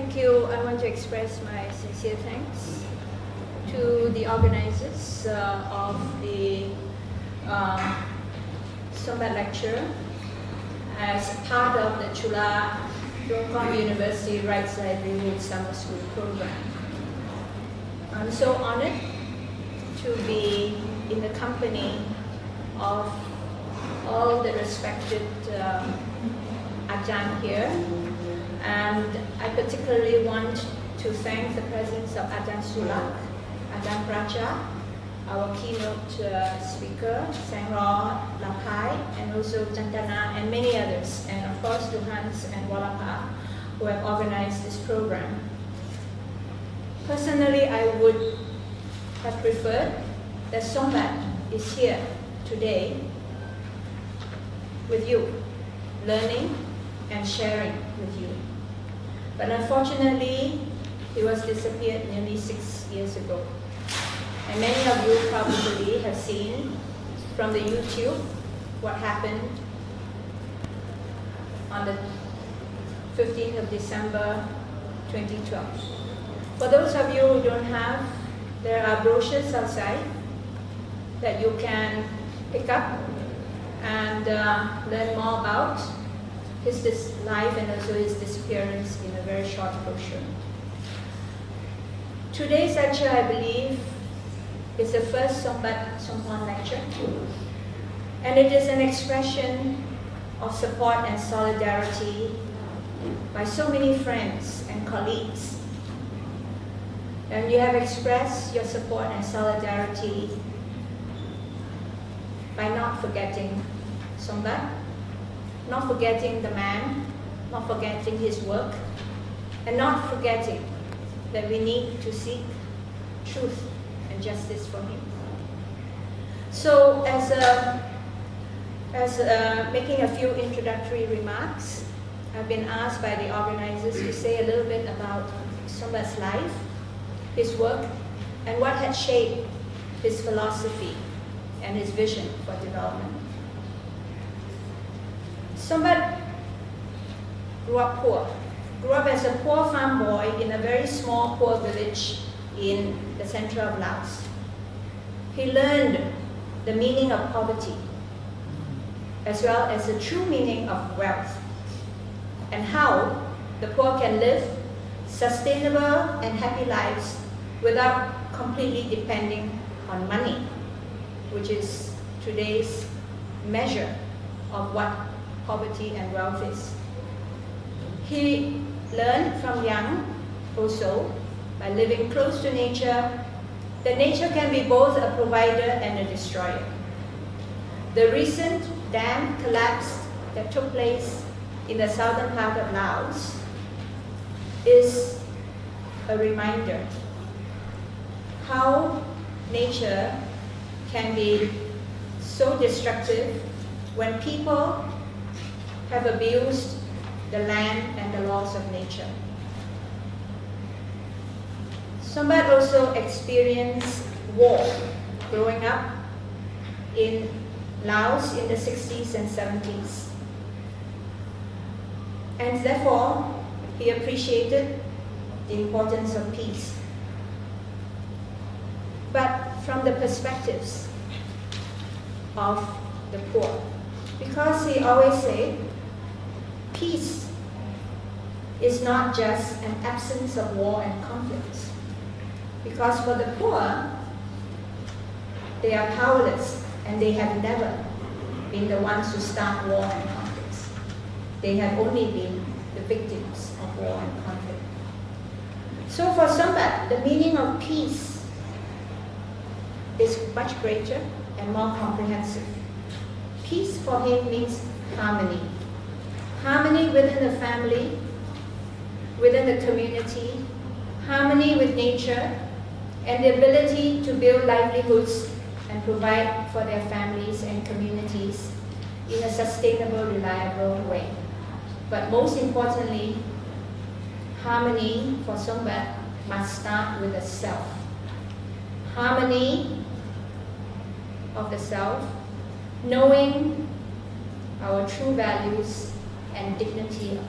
Thank you. I want to express my sincere thanks to the organizers of the Sombath lecture as part of the Chulalongkorn University Rights Livelihood Summer School program. I'm so honored to be in the company of all the respected Ajahn here, and I particularly want to thank the presence of Ajahn Sulak, Ajahn Pracha, our keynote speaker, Sangro Lapai, and also Chantana, and many others, and of course to Hans and Walapa, who have organized this program. Personally, I would have preferred that Sombath is here today with you, learning and sharing with you. But unfortunately, he was disappeared nearly 6 years ago. And many of you probably have seen from the YouTube what happened on the 15th of December 2012. For those of you who don't have, there are brochures outside that you can pick up and learn more about his life and also his disappearance in a very short brochure. Today's lecture, I believe, is the first Sombath lecture, and it is an expression of support and solidarity by so many friends and colleagues. And you have expressed your support and solidarity by not forgetting Sombath, not forgetting the man, not forgetting his work, and not forgetting that we need to seek truth and justice for him. So making a few introductory remarks, I've been asked by the organizers to say a little bit about Sombath's life, his work, and what had shaped his philosophy and his vision for development. Sombath grew up poor. Grew up as a poor farm boy in a very small poor village in the center of Laos. He learned the meaning of poverty, as well as the true meaning of wealth, and how the poor can live sustainable and happy lives without completely depending on money, which is today's measure of what poverty and wealth is. He learned from young also by living close to nature that nature can be both a provider and a destroyer. The recent dam collapse that took place in the southern part of Laos is a reminder how nature can be so destructive when people have abused the land and the laws of nature. Sombath also experienced war growing up in Laos in the 60s and 70s. And therefore, he appreciated the importance of peace. But from the perspectives of the poor. Because he always said, peace is not just an absence of war and conflicts. Because for the poor, they are powerless and they have never been the ones who start war and conflicts. They have only been the victims of war and conflict. So for Sombath, the meaning of peace is much greater and more comprehensive. Peace for him means harmony. Harmony within the family, within the community, harmony with nature, and the ability to build livelihoods and provide for their families and communities in a sustainable, reliable way. But most importantly, harmony for Sombath must start with the self. Harmony of the self, knowing our true values and dignity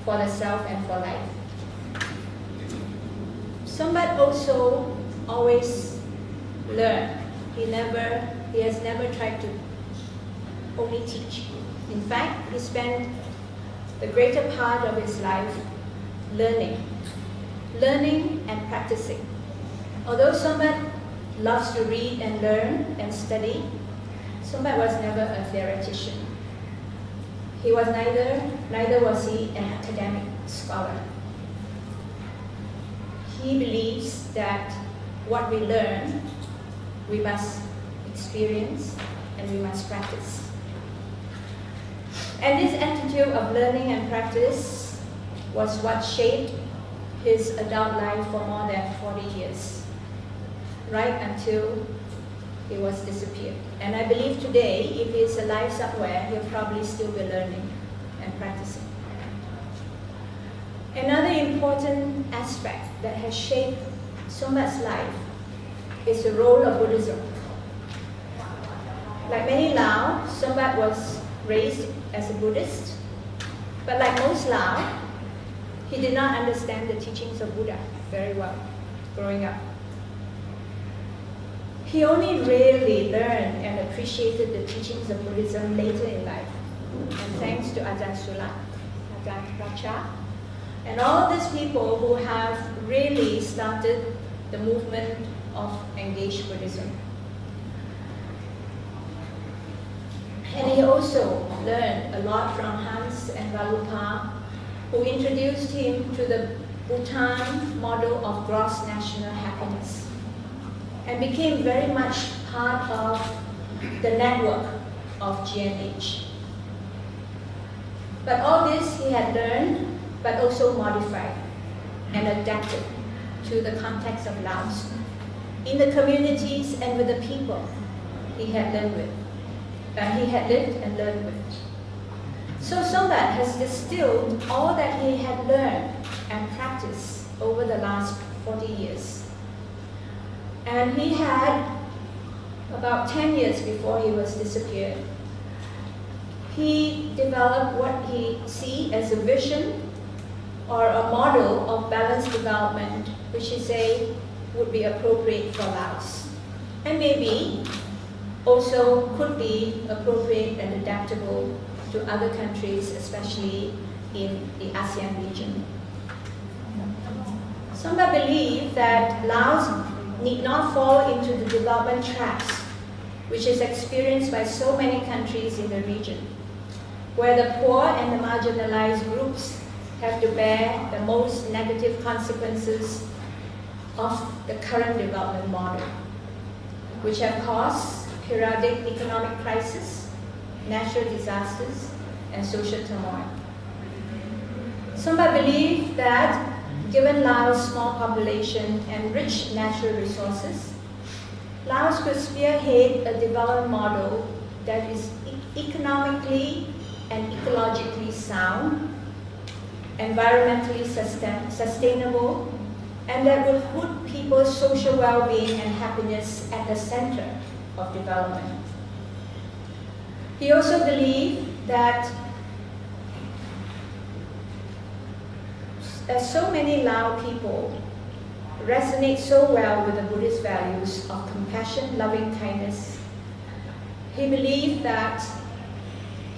for the self and for life. Sombath also always learn. He has never tried to only teach. In fact, he spent the greater part of his life learning and practicing. Although Sombath loves to read and learn and study, Sombath was never a theoretician. He was neither was he an academic scholar. He believes that what we learn, we must experience and we must practice. And this attitude of learning and practice was what shaped his adult life for more than 40 years, right until he was disappeared. And I believe today, if he's alive somewhere, he'll probably still be learning and practicing. Another important aspect that has shaped Sombath's life is the role of Buddhism. Like many Lao, Sombath was raised as a Buddhist, but like most Lao, he did not understand the teachings of Buddha very well growing up. He only rarely learned and appreciated the teachings of Buddhism later in life, and thanks to Ajahn Sula, Ajahn Racha, and all these people who have really started the movement of engaged Buddhism. And he also learned a lot from Hans and Valupa, who introduced him to the Bhutan model of gross national happiness, and became very much part of the network of GNH. But all this he had learned, but also modified and adapted to the context of Laos, in the communities and with the people he had lived and learned with. So Sombath has distilled all that he had learned and practiced over the last 40 years. And he had, about 10 years before he was disappeared, he developed what he sees as a vision or a model of balanced development, which he said would be appropriate for Laos, and maybe also could be appropriate and adaptable to other countries, especially in the ASEAN region. Sombath believed that Laos need not fall into the development traps which is experienced by so many countries in the region, where the poor and the marginalized groups have to bear the most negative consequences of the current development model, which have caused periodic economic crisis, natural disasters, and social turmoil. Sombath believed that given Laos' small population and rich natural resources, Laos could spearhead a development model that is economically and ecologically sound, environmentally sustainable, and that would put people's social well-being and happiness at the center of development. He also believed that as so many Lao people resonate so well with the Buddhist values of compassion, loving kindness, he believed that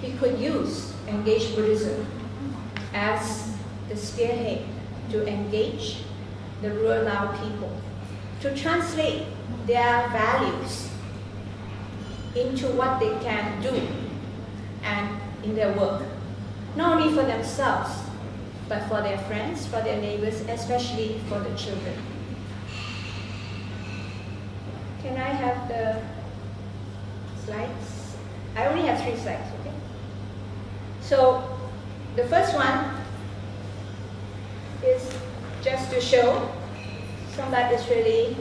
he could use engaged Buddhism as the spearhead to engage the rural Lao people, to translate their values into what they can do and in their work, not only for themselves, but for their friends, for their neighbors, especially for the children. Can I have the slides? I only have 3 slides, okay? So the first one is just to show Sombath is really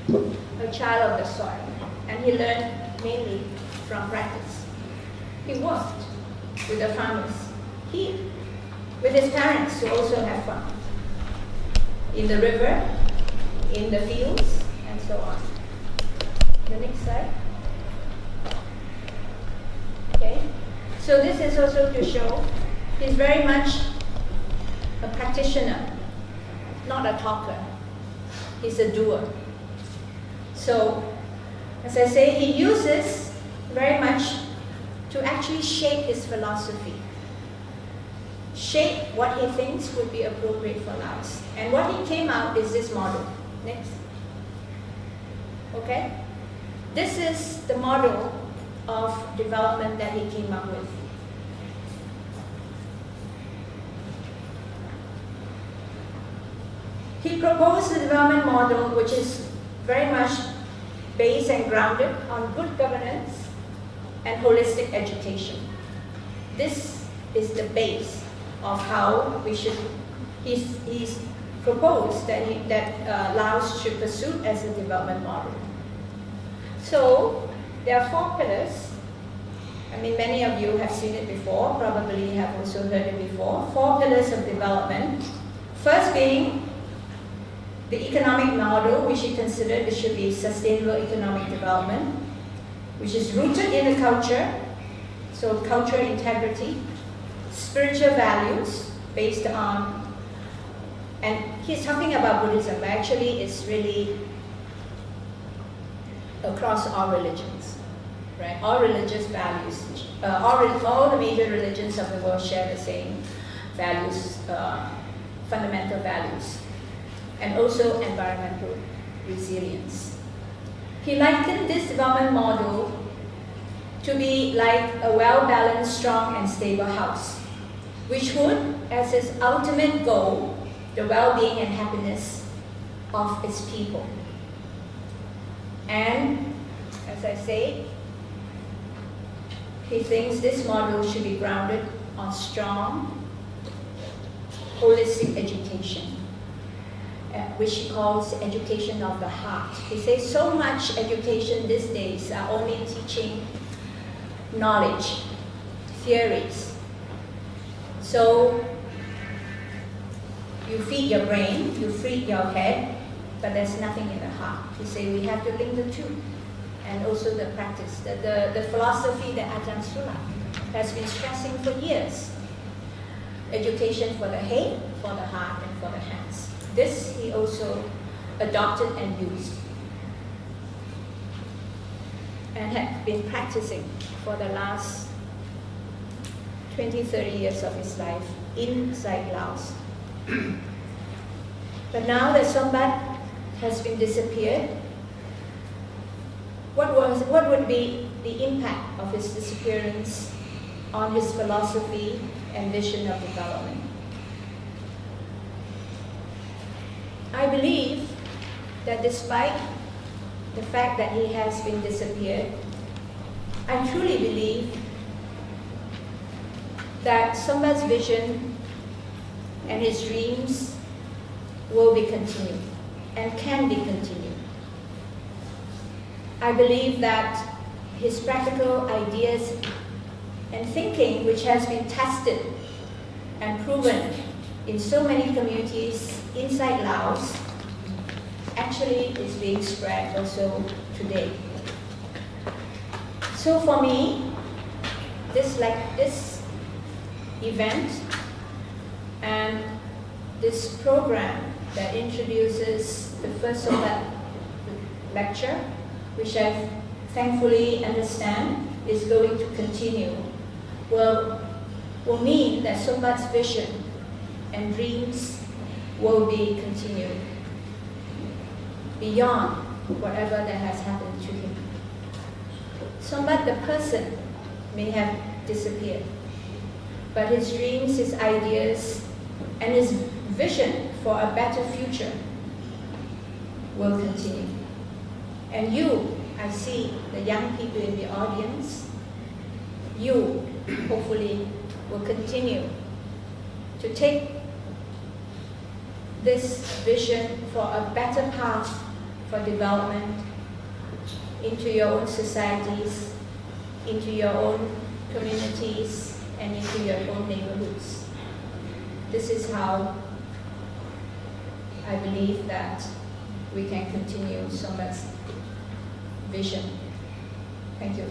a child of the soil, and he learned mainly from practice. He worked with the farmers here, with his parents who also have farms, in the river, in the fields, and so on. The next slide. Okay, so this is also to show he's very much a practitioner. not a talker. He's a doer. So, as I say, he uses very much to actually shape his philosophy, shape what he thinks would be appropriate for Laos. And what he came out is this model. Next. Okay? This is the model of development that he came up with. He proposed a development model which is very much based and grounded on good governance and holistic education. This is the base of how we should, he's proposed that Laos should pursue as a development model. So there are 4 pillars. I mean, many of you have seen it before, probably have also heard it before. 4 pillars of development. First being the economic model, which he considered it should be sustainable economic development, which is rooted in the culture, so cultural integrity, spiritual values based on, and he's talking about Buddhism, but actually it's really across all religions, right? All religious values, all the major religions of the world share the same values, fundamental values, and also environmental resilience. He likened this development model to be like a well-balanced, strong, and stable house, which would, as its ultimate goal, the well-being and happiness of its people. And, as I say, he thinks this model should be grounded on strong, holistic education, which he calls education of the heart. He says so much education these days are only teaching knowledge, theories. So you feed your brain, you feed your head, but there's nothing in the heart. He says we have to link the two. And also the practice, the philosophy that Ajahn Sula has been stressing for years. Education for the head, for the heart, and for the hands. This he also adopted and used, and had been practicing for the last 20, 30 years of his life inside Laos. But now that Sombath has been disappeared, what would be the impact of his disappearance on his philosophy and vision of development? I believe that despite the fact that he has been disappeared, I truly believe that Sombath's vision and his dreams will be continued and can be continued. I believe that his practical ideas and thinking, which has been tested and proven in so many communities inside Laos, actually is being spread also today. So for me, this event and this program that introduces the first Sombath lecture, which I thankfully understand is going to continue, will mean that Sombath's vision and dreams will be continued beyond whatever that has happened to him. Sombath the person may have disappeared, but his dreams, his ideas, and his vision for a better future will continue. And you, I see the young people in the audience, you hopefully will continue to take this vision for a better path for development into your own societies, into your own communities, and into your own neighborhoods. This is how I believe that we can continue Sombath's vision. Thank you.